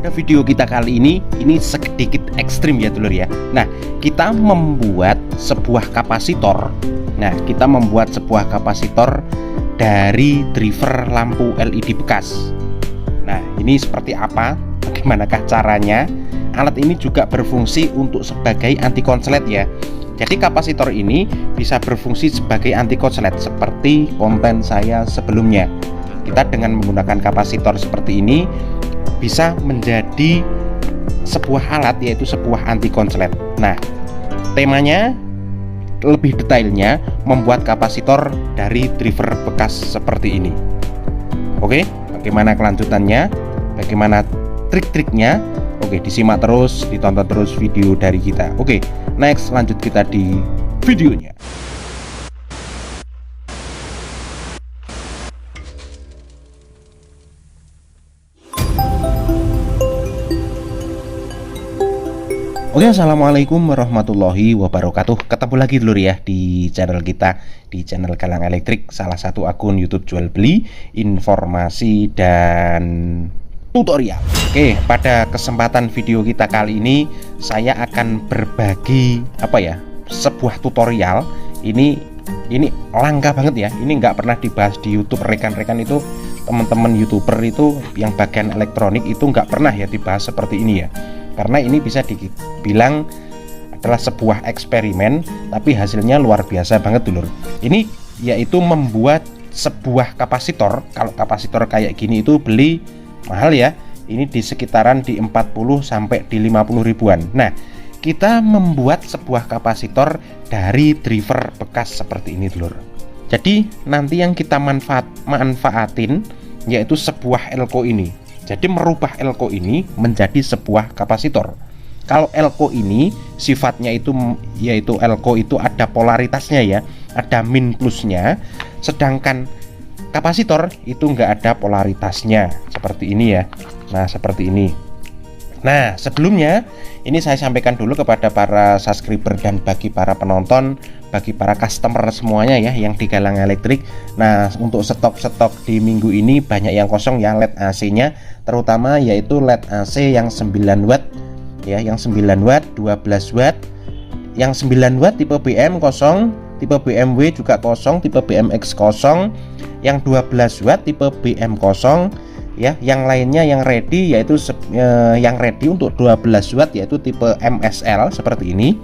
Pada video kita kali ini sedikit ekstrim ya dulur ya. Nah, kita membuat sebuah kapasitor. Dari driver lampu LED bekas. Nah, ini seperti apa? Bagaimanakah caranya? Alat ini juga berfungsi untuk sebagai anti konslet ya. Jadi kapasitor ini bisa berfungsi sebagai anti konslet seperti konten saya sebelumnya. Kita dengan menggunakan kapasitor seperti ini bisa menjadi sebuah alat, yaitu sebuah anti konslet. Nah, temanya lebih detailnya membuat kapasitor dari driver bekas seperti ini. Oke, bagaimana kelanjutannya? Bagaimana trik-triknya? Oke, disimak terus, ditonton terus video dari kita. Oke, next lanjut kita di videonya. Oke, assalamualaikum warahmatullahi wabarakatuh. Ketemu lagi dulu ya di channel kita, di channel Galang Elektrik, salah satu akun YouTube jual beli, informasi dan tutorial. Oke, pada kesempatan video kita kali ini saya akan berbagi sebuah tutorial. Ini langka banget ya. Ini nggak pernah dibahas di YouTube. Rekan-rekan itu, teman-teman YouTuber itu yang bagian elektronik itu nggak pernah ya dibahas seperti ini ya. Karena ini bisa dibilang adalah sebuah eksperimen, tapi hasilnya luar biasa banget dulur. Ini yaitu membuat sebuah kapasitor. Kalau kapasitor kayak gini itu beli mahal ya. Ini di sekitaran di 40 sampai di 50 ribuan. Nah, kita membuat sebuah kapasitor dari driver bekas seperti ini dulur. Jadi nanti yang kita manfaatin yaitu sebuah elko ini. Jadi merubah elko ini menjadi sebuah kapasitor. Kalau elko ini sifatnya itu yaitu elko itu ada polaritasnya ya, ada min plusnya. Sedangkan kapasitor itu enggak ada polaritasnya seperti ini ya. Nah, seperti ini. Nah, sebelumnya ini saya sampaikan dulu kepada para subscriber dan bagi para penonton, bagi para customer semuanya ya yang di Galang Elektrik. Nah, untuk stok-stok di minggu ini banyak yang kosong ya LED AC-nya, terutama yaitu LED AC yang 9 watt ya, yang 9 watt, 12 watt. Yang 9 watt tipe BM kosong, tipe BMW juga kosong, tipe BMX kosong. Yang 12 watt tipe BM kosong. Ya, yang lainnya yang ready yaitu yang ready untuk 12 watt yaitu tipe MSL seperti ini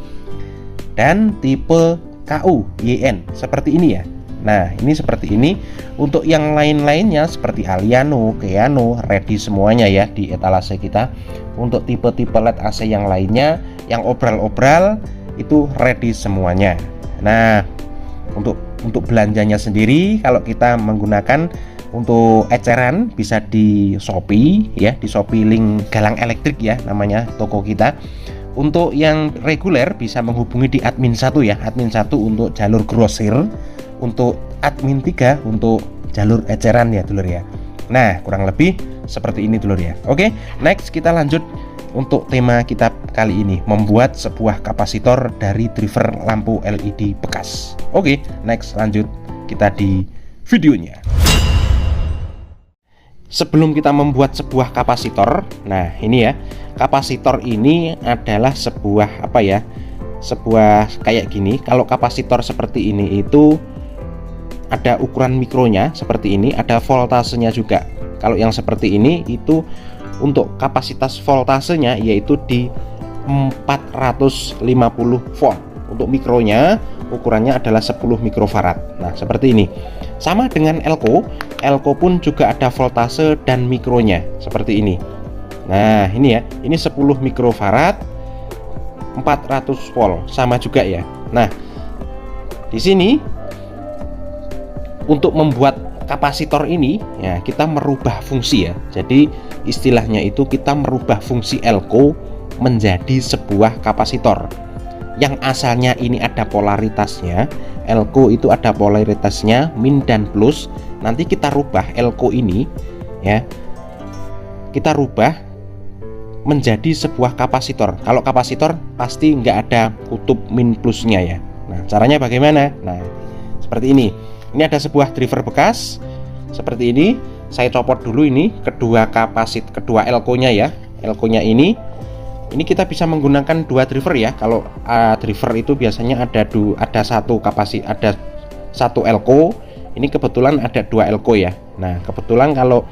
dan tipe KU YN seperti ini ya. Nah, ini seperti ini. Untuk yang lain-lainnya seperti Aliano, Keano ready semuanya ya di etalase kita. Untuk tipe-tipe LED AC yang lainnya yang obral-obral itu ready semuanya. Nah, untuk belanjanya sendiri kalau kita menggunakan untuk eceran bisa di Shopee ya, di Shopee link Galang Elektrik ya namanya toko kita. Untuk yang reguler bisa menghubungi di admin 1 ya, admin 1 untuk jalur grosir, untuk admin 3 untuk jalur eceran ya dulur ya. Nah, kurang lebih seperti ini dulur ya. Oke, next kita lanjut untuk tema kita kali ini, membuat sebuah kapasitor dari driver lampu LED bekas. Oke, next lanjut kita di videonya. Sebelum kita membuat sebuah kapasitor, nah ini ya, kapasitor ini adalah sebuah sebuah kayak gini. Kalau kapasitor seperti ini itu ada ukuran mikronya seperti ini, ada voltasenya juga. Kalau yang seperti ini itu untuk kapasitas voltasenya yaitu di 450 volt. Untuk mikronya ukurannya adalah 10 mikrofarad. Nah, seperti ini. Sama dengan elko pun juga ada voltase dan mikronya seperti ini. Nah, ini ya, ini 10 mikrofarad 400 volt sama juga ya. Nah, di sini untuk membuat kapasitor ini ya kita merubah fungsi ya. Jadi istilahnya itu kita merubah fungsi elko menjadi sebuah kapasitor. Yang asalnya ini ada polaritasnya, elko itu ada polaritasnya min dan plus. Nanti kita rubah elko ini ya, kita rubah menjadi sebuah kapasitor. Kalau kapasitor pasti nggak ada kutub min plusnya ya. Nah, caranya bagaimana? Nah, seperti ini. Ini ada sebuah driver bekas seperti ini. Saya copot dulu ini kedua elko-nya ya. elko-nya ini kita bisa menggunakan dua driver ya. Kalau driver itu biasanya ada satu elko. Ini kebetulan ada dua elko ya. Nah, kebetulan kalau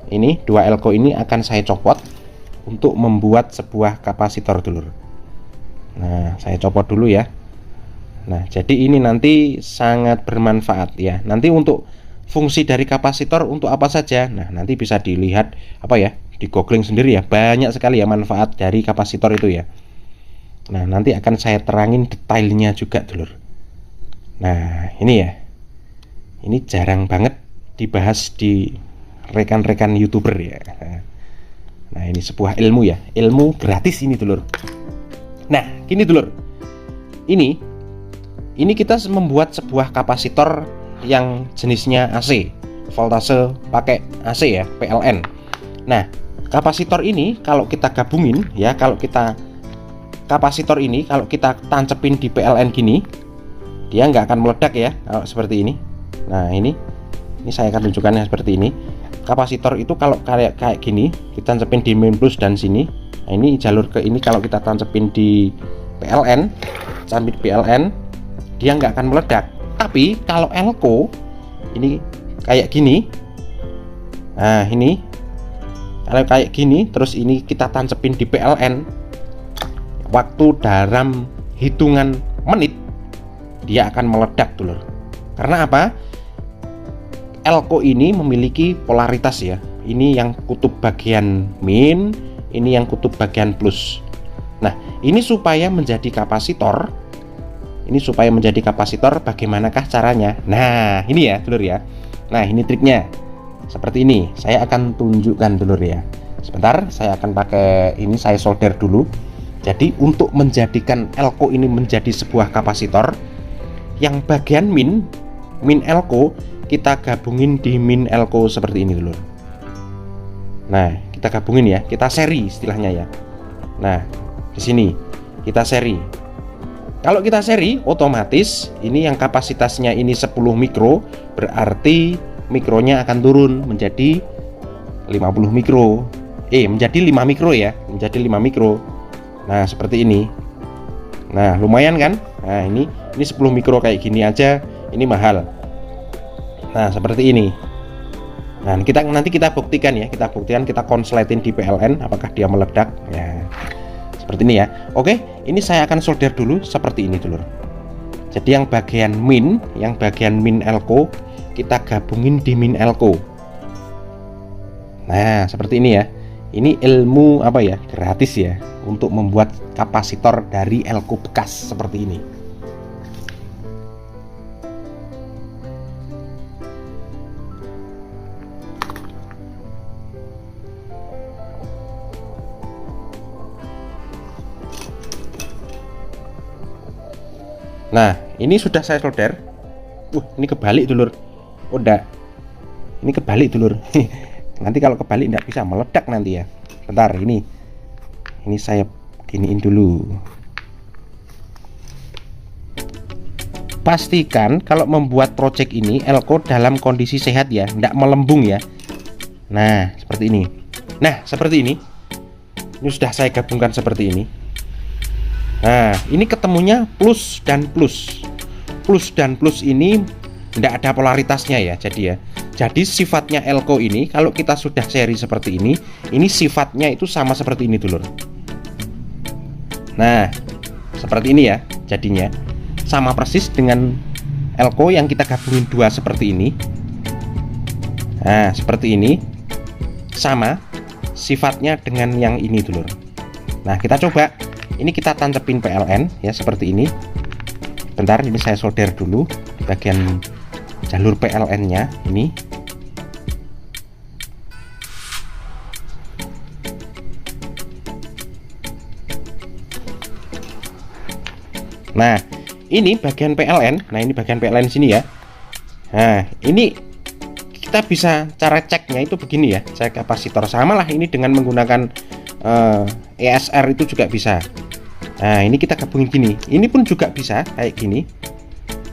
ini dua elko ini akan saya copot untuk membuat sebuah kapasitor dulu. Nah, saya copot dulu ya. Nah, jadi ini nanti sangat bermanfaat ya. Nanti untuk fungsi dari kapasitor untuk apa saja, nah nanti bisa dilihat di googling sendiri ya. Banyak sekali ya manfaat dari kapasitor itu ya. Nah, nanti akan saya terangin detailnya juga dulur. Nah, ini ya, ini jarang banget dibahas di rekan-rekan YouTuber ya. Nah, ini sebuah ilmu ya, ilmu gratis ini dulur. Nah, gini dulur, ini kita membuat sebuah kapasitor yang jenisnya AC, voltase pakai AC ya, PLN. Nah, kapasitor ini kalau kita gabungin ya, kapasitor ini kalau kita tancepin di PLN gini, dia nggak akan meledak ya, kalau seperti ini. Nah, ini saya akan tunjukkannya seperti ini. Kapasitor itu kalau kayak gini, kita tancepin di main plus dan sini. Nah, ini jalur ke ini kalau kita tancepin di PLN, dia nggak akan meledak. Tapi kalau elko ini kayak gini, nah ini kalau kayak gini, terus ini kita tancepin di PLN, waktu dalam hitungan menit dia akan meledak dulur. Karena apa? Elko ini memiliki polaritas ya. Ini yang kutub bagian min, ini yang kutub bagian plus. Nah, ini supaya menjadi kapasitor. Bagaimanakah caranya? Nah, ini ya dulur ya. Nah, ini triknya. Seperti ini. Saya akan tunjukkan dulur ya. Sebentar, saya akan pakai ini, saya solder dulu. Jadi untuk menjadikan elko ini menjadi sebuah kapasitor, yang bagian min elko kita gabungin di min elko seperti ini dulur. Nah, kita gabungin ya, kita seri istilahnya ya. Nah, di sini kita seri. Kalau kita seri, otomatis ini yang kapasitasnya ini 10 mikro, berarti mikronya akan turun menjadi 50 mikro. Menjadi 5 mikro ya, menjadi 5 mikro. Nah, seperti ini. Nah, lumayan kan? Nah, ini 10 mikro kayak gini aja, ini mahal. Nah, seperti ini. Nah, nanti kita buktikan ya, kita konsletin di PLN apakah dia meledak ya. Seperti ini ya. Oke, ini saya akan solder dulu seperti ini dulur. Jadi yang bagian min elko kita gabungin di min elko. Nah, seperti ini ya. Ini ilmu gratis ya, untuk membuat kapasitor dari elko bekas seperti ini. Nah, ini sudah saya solder. Ini kebalik dulur. Ini kebalik dulur. Nanti kalau kebalik nggak bisa, meledak nanti ya. Bentar, ini saya giniin dulu. Pastikan kalau membuat project ini elko dalam kondisi sehat ya, nggak melembung ya. Nah, seperti ini. Nah, seperti ini. Ini sudah saya gabungkan seperti ini. Nah, ini ketemunya plus dan plus. Plus dan plus ini tidak ada polaritasnya ya, jadi sifatnya elko ini kalau kita sudah seri seperti ini sifatnya itu sama seperti ini dulur. Nah, seperti ini ya, jadinya sama persis dengan elko yang kita gabungin dua seperti ini. Nah, seperti ini sama sifatnya dengan yang ini dulur. Nah, kita coba. Ini kita tancepin PLN ya, seperti ini. Bentar, ini saya solder dulu di bagian jalur PLN-nya ini. Nah, ini bagian PLN. Nah, ini bagian PLN sini ya. Nah, ini kita bisa cara ceknya itu begini ya. Cek kapasitor sama lah ini dengan menggunakan ESR itu juga bisa. Nah, ini kita gabungin gini. Ini pun juga bisa kayak gini.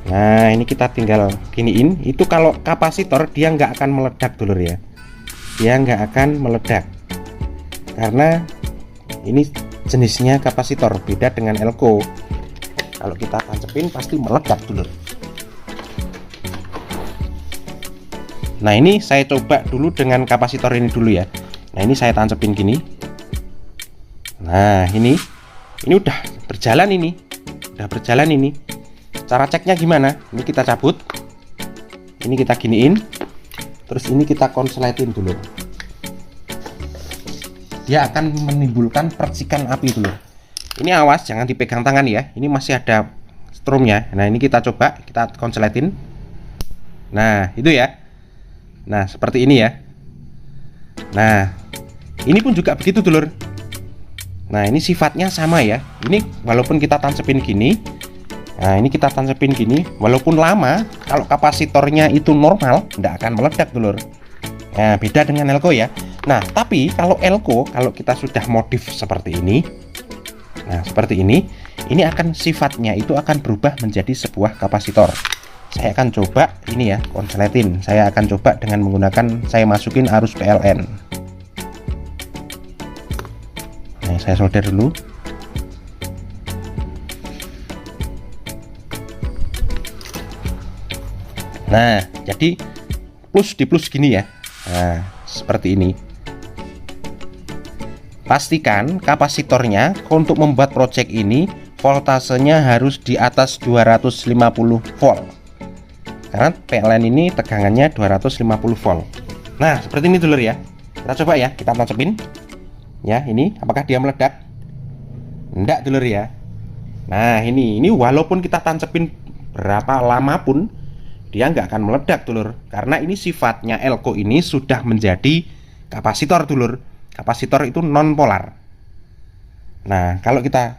Nah, ini kita tinggal giniin. Itu kalau kapasitor dia nggak akan meledak dulur ya. Dia nggak akan meledak. karena ini jenisnya kapasitor, beda dengan elko. Kalau kita tancepin pasti meledak dulur. Nah ini saya coba dulu dengan kapasitor ini dulu ya. Nah ini saya tancepin gini. Nah ini udah berjalan ini, Cara ceknya gimana? Ini kita cabut, ini kita giniin, terus ini kita konsletin dulu. Dia akan menimbulkan percikan api dulu. Ini awas jangan dipegang tangan ya, ini masih ada strumnya. Nah ini kita coba, kita konsletin. Nah itu ya. Nah seperti ini ya. Nah ini pun juga begitu dulur. Nah ini sifatnya sama ya. Ini walaupun kita tancepin gini, nah ini kita tancepin gini, walaupun lama, kalau kapasitornya itu normal, tidak akan meledak dulur. Nah beda dengan elko ya. Nah tapi kalau elko, kalau kita sudah modif seperti ini, nah seperti ini akan sifatnya itu akan berubah menjadi sebuah kapasitor. Saya akan coba ini ya, konsletin. Saya akan coba dengan menggunakan, saya masukin arus PLN. Nah, saya solder dulu. Nah, jadi plus di plus gini ya. Nah, seperti ini. Pastikan kapasitornya untuk membuat project ini voltasenya harus di atas 250 volt. Karena PLN ini tegangannya 250 volt. Nah, seperti ini dulur ya. Kita coba ya, kita tancepin. Ya, ini apakah dia meledak? Enggak dulur ya. Nah, ini walaupun kita tancepin berapa lama pun dia nggak akan meledak dulur, karena ini sifatnya elko ini sudah menjadi kapasitor dulur. Kapasitor itu non polar. Nah, kalau kita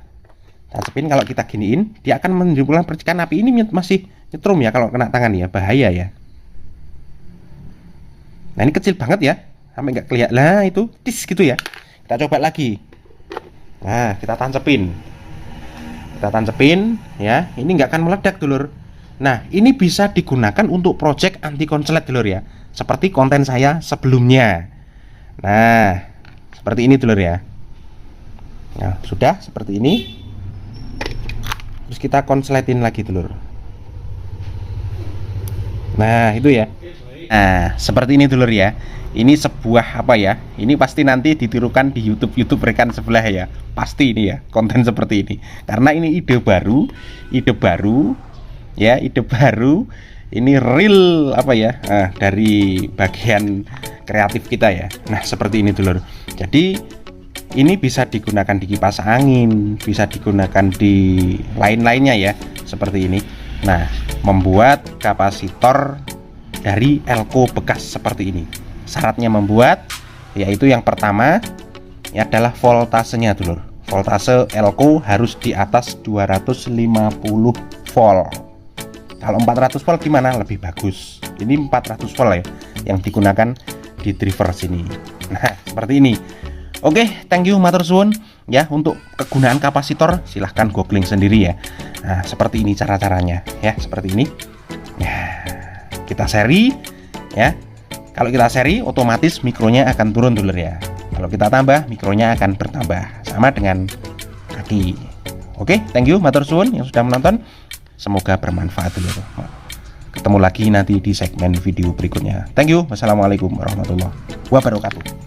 tancepin, kalau kita giniin, dia akan menimbulkan percikan api. Ini masih nyetrum ya, kalau kena tangan ya, bahaya ya. Nah, ini kecil banget ya, sampai nggak kelihatan. Nah, itu tis gitu ya. Kita coba lagi. Nah, kita tancepin ya. Ini nggak akan meledak dulur. Nah, ini bisa digunakan untuk project anti konslet dulur ya, seperti konten saya sebelumnya. Nah, seperti ini dulur ya. Nah, sudah seperti ini. Terus kita konsletin lagi dulur. Nah, itu ya. Nah, seperti ini dulur ya. Ini sebuah apa ya? Ini pasti nanti ditirukan di YouTube rekan sebelah ya. Pasti ini ya, konten seperti ini. Karena ini ide baru ya, ide baru. Ini real apa ya? Nah, dari bagian kreatif kita ya. Nah, seperti ini dulur. Jadi ini bisa digunakan di kipas angin, bisa digunakan di lain-lainnya ya, seperti ini. Nah, membuat kapasitor dari elko bekas seperti ini. Syaratnya membuat, yaitu yang pertama ya adalah voltasenya dulur. Voltase elko harus di atas 250 volt. Kalau 400 volt gimana? Lebih bagus. Ini 400 volt ya yang digunakan di driver sini. Nah, seperti ini. Oke, thank you matur suwun ya. Untuk kegunaan kapasitor silahkan googling sendiri ya. Nah, seperti ini cara-caranya ya, seperti ini. Ya, kita seri ya. Kalau kita seri otomatis mikronya akan turun dulur ya. Kalau kita tambah mikronya akan bertambah, sama dengan kaki. Oke, thank you matur suwun yang sudah menonton. Semoga bermanfaat dulur. Ketemu lagi nanti di segmen video berikutnya. Thank you. Wassalamualaikum warahmatullahi wabarakatuh.